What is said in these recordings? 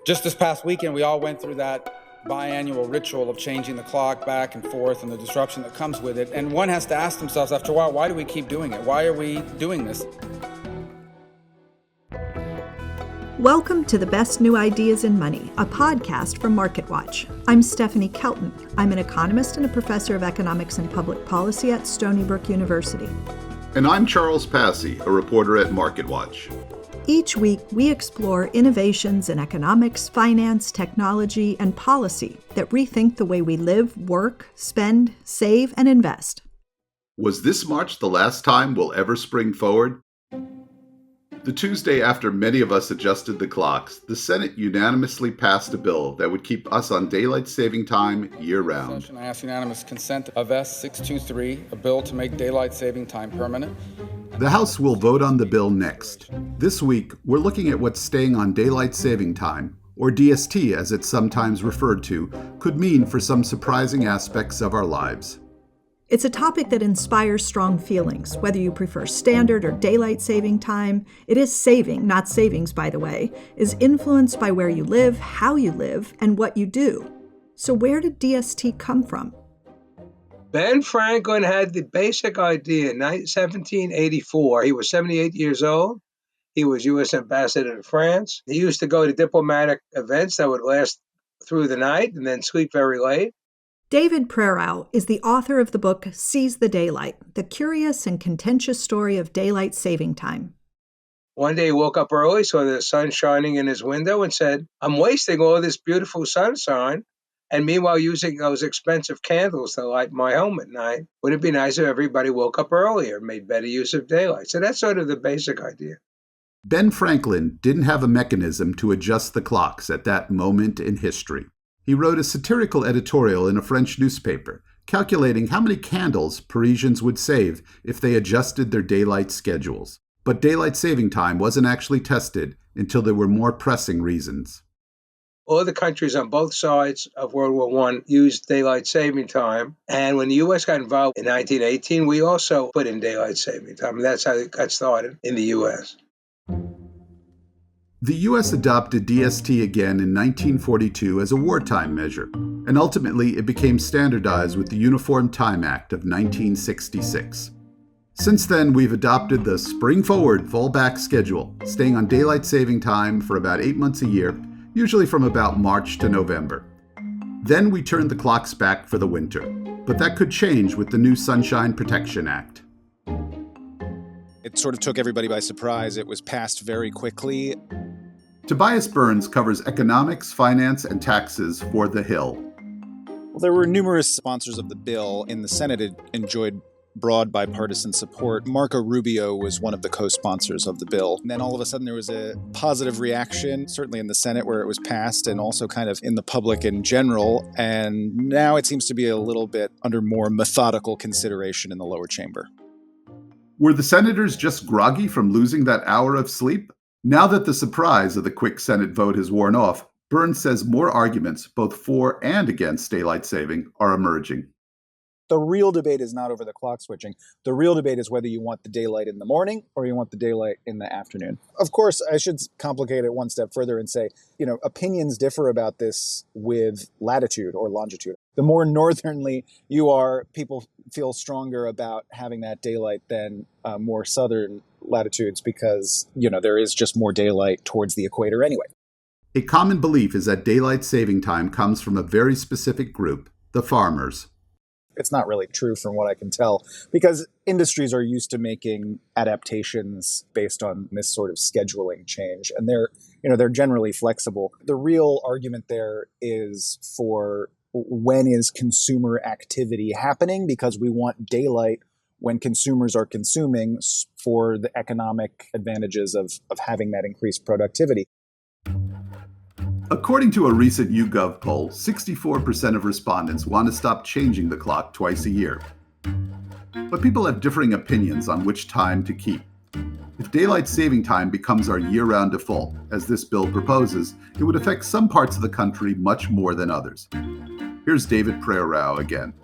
Just this past weekend, we all went through that biannual ritual of changing the clock back and forth and the disruption that comes with it. And one has to ask themselves after a while, why do we keep doing it? Why are we doing this? Welcome to The Best New Ideas in Money, a podcast from MarketWatch. I'm Stephanie Kelton. I'm an economist and a professor of economics and public policy at Stony Brook University. And I'm Charles Passy, a reporter at MarketWatch. Each week, we explore innovations in economics, finance, technology, and policy that rethink the way we live, work, spend, save, and invest. Was this March the last time we'll ever spring forward? The Tuesday after many of us adjusted the clocks, the Senate unanimously passed a bill that would keep us on daylight saving time year-round. I ask unanimous consent of S623, a bill to make daylight saving time permanent. The House will vote on the bill next. This week, we're looking at what staying on daylight saving time, or DST as it's sometimes referred to, could mean for some surprising aspects of our lives. It's a topic that inspires strong feelings, whether you prefer standard or daylight saving time. It is saving, not savings, by the way, is influenced by where you live, how you live, and what you do. So where did DST come from? Ben Franklin had the basic idea in 1784. He was 78 years old. He was U.S. ambassador to France. He used to go to diplomatic events that would last through the night and then sleep very late. David Prerau is the author of the book Seize the Daylight, the curious and contentious story of daylight saving time. One day he woke up early, saw the sun shining in his window and said, I'm wasting all this beautiful sunshine. And meanwhile, using those expensive candles to light my home at night, wouldn't it be nice if everybody woke up earlier and made better use of daylight? So that's sort of the basic idea. Ben Franklin didn't have a mechanism to adjust the clocks at that moment in history. He wrote a satirical editorial in a French newspaper, calculating how many candles Parisians would save if they adjusted their daylight schedules. But daylight saving time wasn't actually tested until there were more pressing reasons. All the countries on both sides of World War I used daylight saving time. And when the U.S. got involved in 1918, we also put in daylight saving time. And that's how it got started in the U.S. The U.S. adopted DST again in 1942 as a wartime measure, and ultimately it became standardized with the Uniform Time Act of 1966. Since then, we've adopted the spring forward, fall back schedule, staying on daylight saving time for about 8 months a year, usually from about March to November. Then we turn the clocks back for the winter, but that could change with the new Sunshine Protection Act. It sort of took everybody by surprise. It was passed very quickly. Tobias Burns covers economics, finance, and taxes for The Hill. Well, there were numerous sponsors of the bill. In the Senate, it enjoyed broad bipartisan support. Marco Rubio was one of the co-sponsors of the bill. And then all of a sudden there was a positive reaction, certainly in the Senate where it was passed, and also kind of in the public in general. And now it seems to be a little bit under more methodical consideration in the lower chamber. Were the senators just groggy from losing that hour of sleep? Now that the surprise of the quick Senate vote has worn off, Burns says more arguments, both for and against daylight saving, are emerging. The real debate is not over the clock switching. The real debate is whether you want the daylight in the morning or you want the daylight in the afternoon. Of course, I should complicate it one step further and say, opinions differ about this with latitude or longitude. The more northernly you are, people feel stronger about having that daylight than more southern latitudes because, there is just more daylight towards the equator anyway. A common belief is that daylight saving time comes from a very specific group, the farmers. It's not really true from what I can tell, because industries are used to making adaptations based on this sort of scheduling change, and they're generally flexible. The real argument there is for when is consumer activity happening, because we want daylight when consumers are consuming for the economic advantages of having that increased productivity. According to a recent YouGov poll, 64% of respondents want to stop changing the clock twice a year. But people have differing opinions on which time to keep. If daylight saving time becomes our year-round default, as this bill proposes, it would affect some parts of the country much more than others. Here's David Prerau again.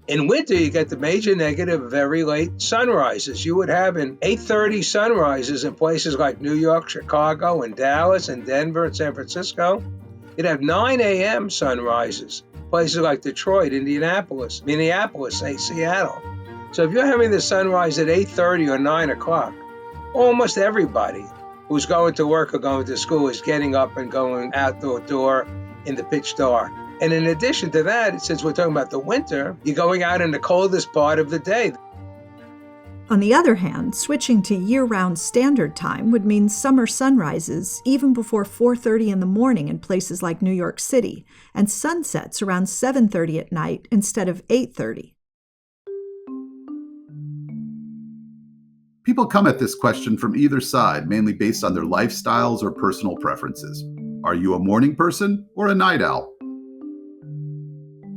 In winter, you get the major negative very late sunrises. You would have an 8:30 sunrises in places like New York, Chicago, and Dallas, and Denver, and San Francisco. You'd have 9 a.m. sunrises, places like Detroit, Indianapolis, Minneapolis, say Seattle. So if you're having the sunrise at 8:30 or 9 o'clock, almost everybody who's going to work or going to school is getting up and going out the door in the pitch dark. And in addition to that, since we're talking about the winter, you're going out in the coldest part of the day. On the other hand, switching to year-round standard time would mean summer sunrises even before 4:30 in the morning in places like New York City, and sunsets around 7:30 at night instead of 8:30. People come at this question from either side, mainly based on their lifestyles or personal preferences. Are you a morning person or a night owl?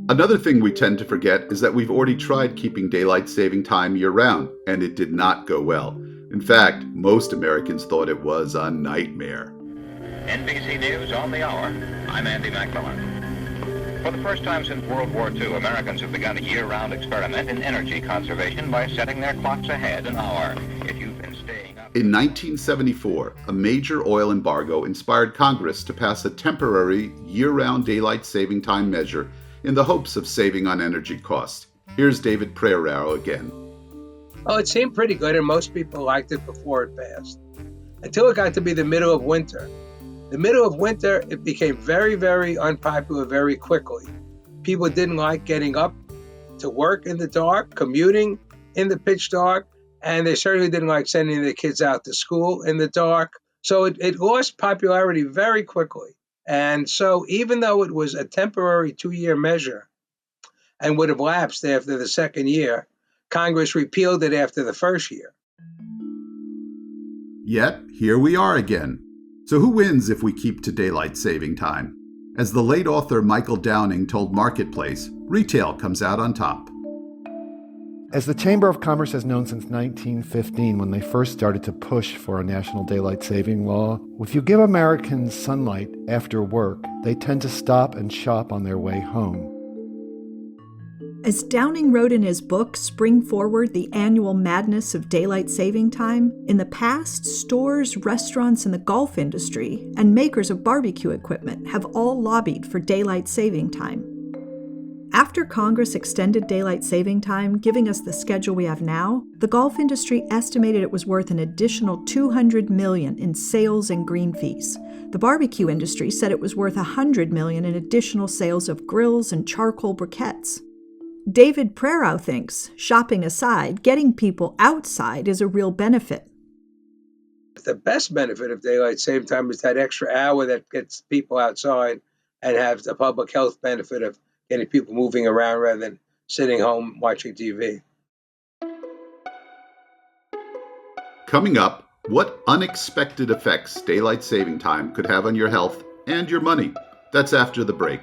Another thing we tend to forget is that we've already tried keeping daylight saving time year-round, and it did not go well. In fact, most Americans thought it was a nightmare. NBC News on the hour. I'm Andy McMillan. For the first time since World War II, Americans have begun a year-round experiment in energy conservation by setting their clocks ahead an hour. If you've been staying up... In 1974, a major oil embargo inspired Congress to pass a temporary year-round daylight saving time measure in the hopes of saving on energy costs. Here's David Preraro again. Oh, it seemed pretty good, and most people liked it before it passed, until it got to be the middle of winter. The middle of winter, it became very, very unpopular very quickly. People didn't like getting up to work in the dark, commuting in the pitch dark, and they certainly didn't like sending their kids out to school in the dark. So it lost popularity very quickly. And so even though it was a temporary 2-year measure and would have lapsed after the second year, Congress repealed it after the first year. Yet, here we are again. So who wins if we keep to daylight saving time? As the late author Michael Downing told Marketplace, retail comes out on top. As the Chamber of Commerce has known since 1915, when they first started to push for a national daylight saving law, if you give Americans sunlight after work, they tend to stop and shop on their way home. As Downing wrote in his book, Spring Forward, The Annual Madness of Daylight Saving Time, in the past, stores, restaurants, and the golf industry, and makers of barbecue equipment have all lobbied for daylight saving time. After Congress extended daylight saving time, giving us the schedule we have now, the golf industry estimated it was worth an additional $200 million in sales and green fees. The barbecue industry said it was worth $100 million in additional sales of grills and charcoal briquettes. David Preraro thinks, shopping aside, getting people outside is a real benefit. The best benefit of daylight saving time is that extra hour that gets people outside and have the public health benefit of getting people moving around rather than sitting home watching TV. Coming up, what unexpected effects daylight saving time could have on your health and your money. That's after the break.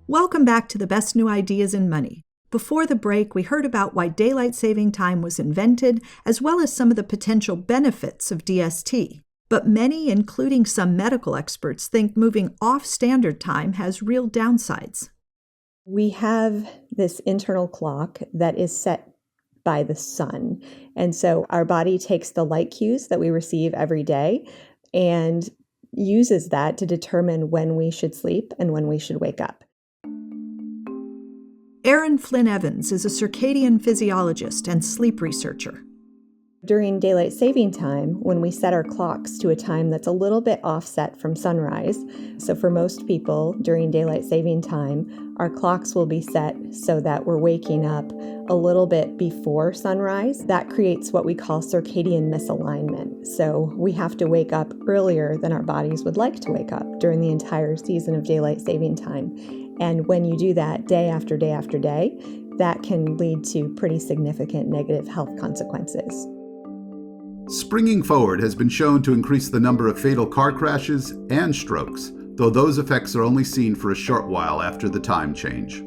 Welcome back to the best new ideas in money. Before the break, we heard about why daylight saving time was invented, as well as some of the potential benefits of DST. But many, including some medical experts, think moving off standard time has real downsides. We have this internal clock that is set by the sun. And so our body takes the light cues that we receive every day and uses that to determine when we should sleep and when we should wake up. Erin Flynn Evans is a circadian physiologist and sleep researcher. During daylight saving time, when we set our clocks to a time that's a little bit offset from sunrise, so for most people during daylight saving time, our clocks will be set so that we're waking up a little bit before sunrise. That creates what we call circadian misalignment. So we have to wake up earlier than our bodies would like to wake up during the entire season of daylight saving time. And when you do that day after day after day, that can lead to pretty significant negative health consequences. Springing forward has been shown to increase the number of fatal car crashes and strokes, though those effects are only seen for a short while after the time change.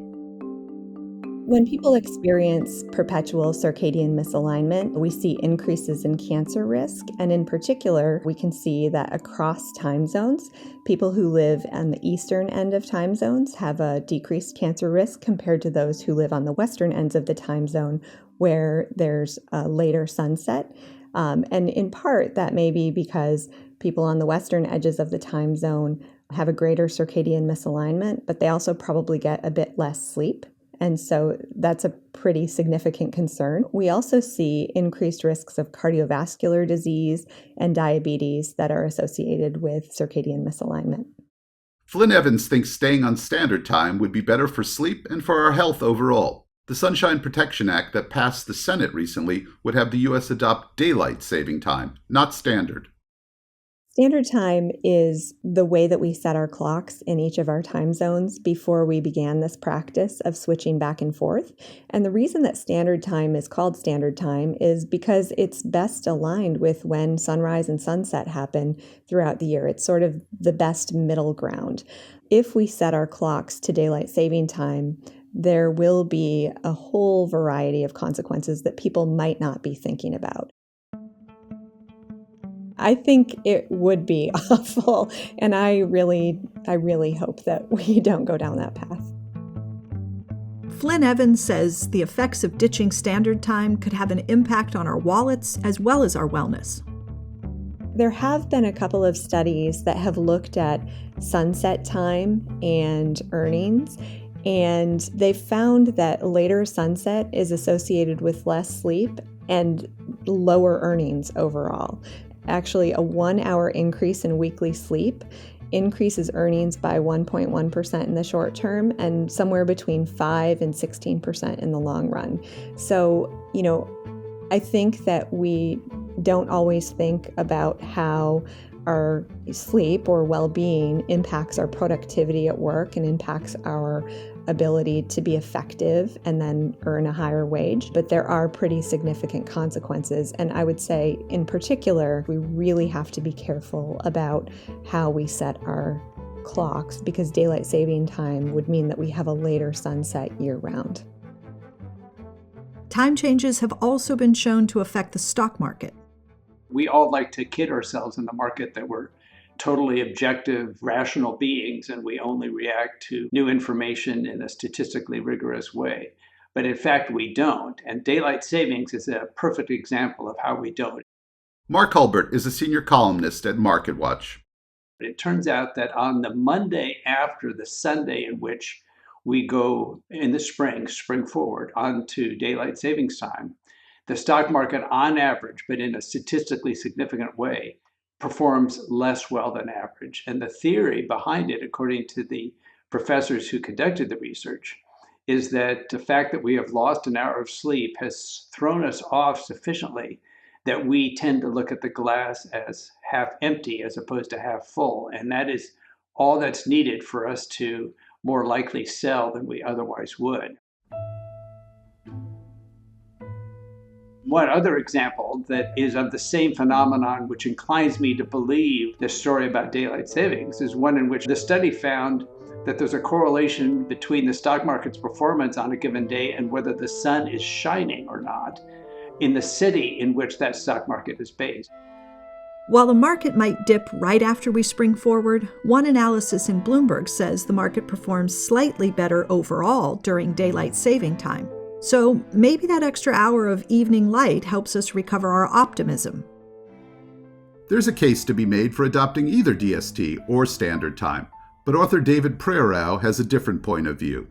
When people experience perpetual circadian misalignment, we see increases in cancer risk. And in particular, we can see that across time zones, people who live on the eastern end of time zones have a decreased cancer risk compared to those who live on the western ends of the time zone where there's a later sunset. And in part, that may be because people on the western edges of the time zone have a greater circadian misalignment, but they also probably get a bit less sleep. And so that's a pretty significant concern. We also see increased risks of cardiovascular disease and diabetes that are associated with circadian misalignment. Flynn Evans thinks staying on standard time would be better for sleep and for our health overall. The Sunshine Protection Act that passed the Senate recently would have the U.S. adopt daylight saving time, not standard. Standard time is the way that we set our clocks in each of our time zones before we began this practice of switching back and forth. And the reason that standard time is called standard time is because it's best aligned with when sunrise and sunset happen throughout the year. It's sort of the best middle ground. If we set our clocks to daylight saving time, there will be a whole variety of consequences that people might not be thinking about. I think it would be awful, and I really hope that we don't go down that path. Flynn Evans says the effects of ditching standard time could have an impact on our wallets as well as our wellness. There have been a couple of studies that have looked at sunset time and earnings, and they found that later sunset is associated with less sleep and lower earnings overall. Actually, a 1-hour increase in weekly sleep increases earnings by 1.1% in the short term and somewhere between 5 and 16% in the long run. So, I think that we don't always think about how our sleep or well-being impacts our productivity at work and impacts our ability to be effective and then earn a higher wage. But there are pretty significant consequences. And I would say, in particular, we really have to be careful about how we set our clocks because daylight saving time would mean that we have a later sunset year-round. Time changes have also been shown to affect the stock market. We all like to kid ourselves in the market that we're totally objective, rational beings, and we only react to new information in a statistically rigorous way. But in fact, we don't. And daylight savings is a perfect example of how we don't. Mark Hulbert is a senior columnist at MarketWatch. It turns out that on the Monday after the Sunday in which we go in the spring forward onto daylight savings time, the stock market on average, but in a statistically significant way, performs less well than average. And the theory behind it, according to the professors who conducted the research, is that the fact that we have lost an hour of sleep has thrown us off sufficiently that we tend to look at the glass as half empty as opposed to half full. And that is all that's needed for us to more likely sell than we otherwise would. One other example that is of the same phenomenon, which inclines me to believe this story about daylight savings, is one in which the study found that there's a correlation between the stock market's performance on a given day and whether the sun is shining or not in the city in which that stock market is based. While the market might dip right after we spring forward, one analysis in Bloomberg says the market performs slightly better overall during daylight saving time. So maybe that extra hour of evening light helps us recover our optimism. There's a case to be made for adopting either DST or standard time, but author David Prerau has a different point of view.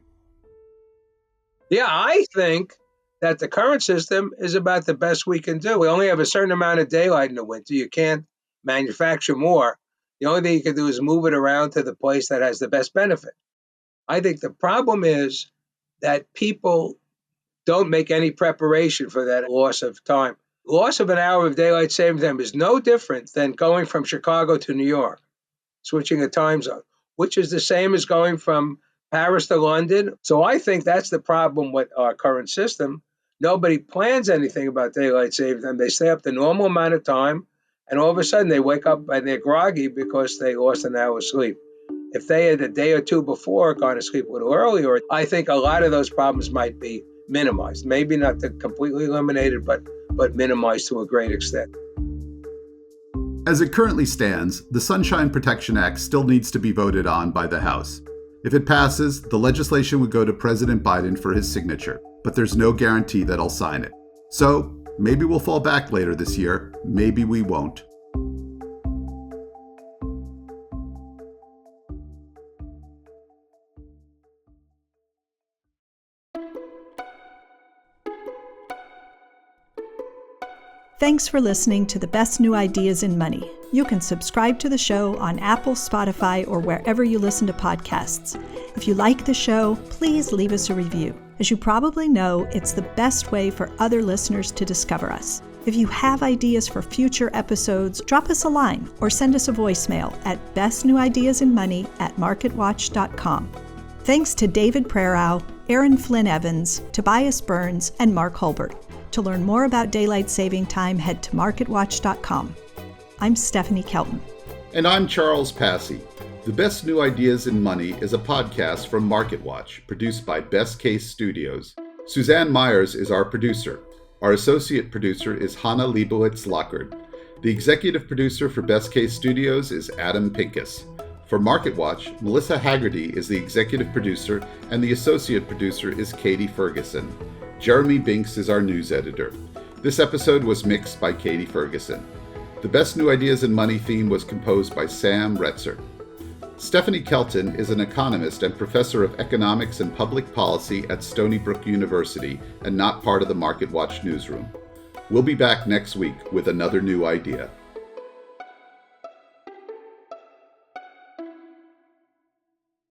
Yeah, I think that the current system is about the best we can do. We only have a certain amount of daylight in the winter. You can't manufacture more. The only thing you can do is move it around to the place that has the best benefit. I think the problem is that people don't make any preparation for that loss of time. Loss of an hour of daylight saving time is no different than going from Chicago to New York, switching a time zone, which is the same as going from Paris to London. So I think that's the problem with our current system. Nobody plans anything about daylight saving time. They stay up the normal amount of time, and all of a sudden they wake up and they're groggy because they lost an hour's sleep. If they had a day or two before gone to sleep a little earlier, I think a lot of those problems might be minimized. Maybe not completely eliminated, but minimized to a great extent. As it currently stands, the Sunshine Protection Act still needs to be voted on by the House. If it passes, the legislation would go to President Biden for his signature, but there's no guarantee that I'll sign it. So, maybe we'll fall back later this year, maybe we won't. Thanks for listening to the best new ideas in money. You can subscribe to the show on Apple, Spotify, or wherever you listen to podcasts. If you like the show, please leave us a review. As you probably know, it's the best way for other listeners to discover us. If you have ideas for future episodes, drop us a line or send us a voicemail at bestnewideasinmoney@marketwatch.com. Thanks to David Prarow, Aaron Flynn Evans, Tobias Burns, and Mark Hulbert. To learn more about daylight saving time, head to marketwatch.com. I'm Stephanie Kelton. And I'm Charles Passy. The Best New Ideas in Money is a podcast from MarketWatch, produced by Best Case Studios. Suzanne Myers is our producer. Our associate producer is Hannah Leibowitz-Lockard. The executive producer for Best Case Studios is Adam Pincus. For MarketWatch, Melissa Haggerty is the executive producer, and the associate producer is Katie Ferguson. Jeremy Binks is our news editor. This episode was mixed by Katie Ferguson. The Best New Ideas in Money theme was composed by Sam Retzer. Stephanie Kelton is an economist and professor of economics and public policy at Stony Brook University and not part of the MarketWatch newsroom. We'll be back next week with another new idea.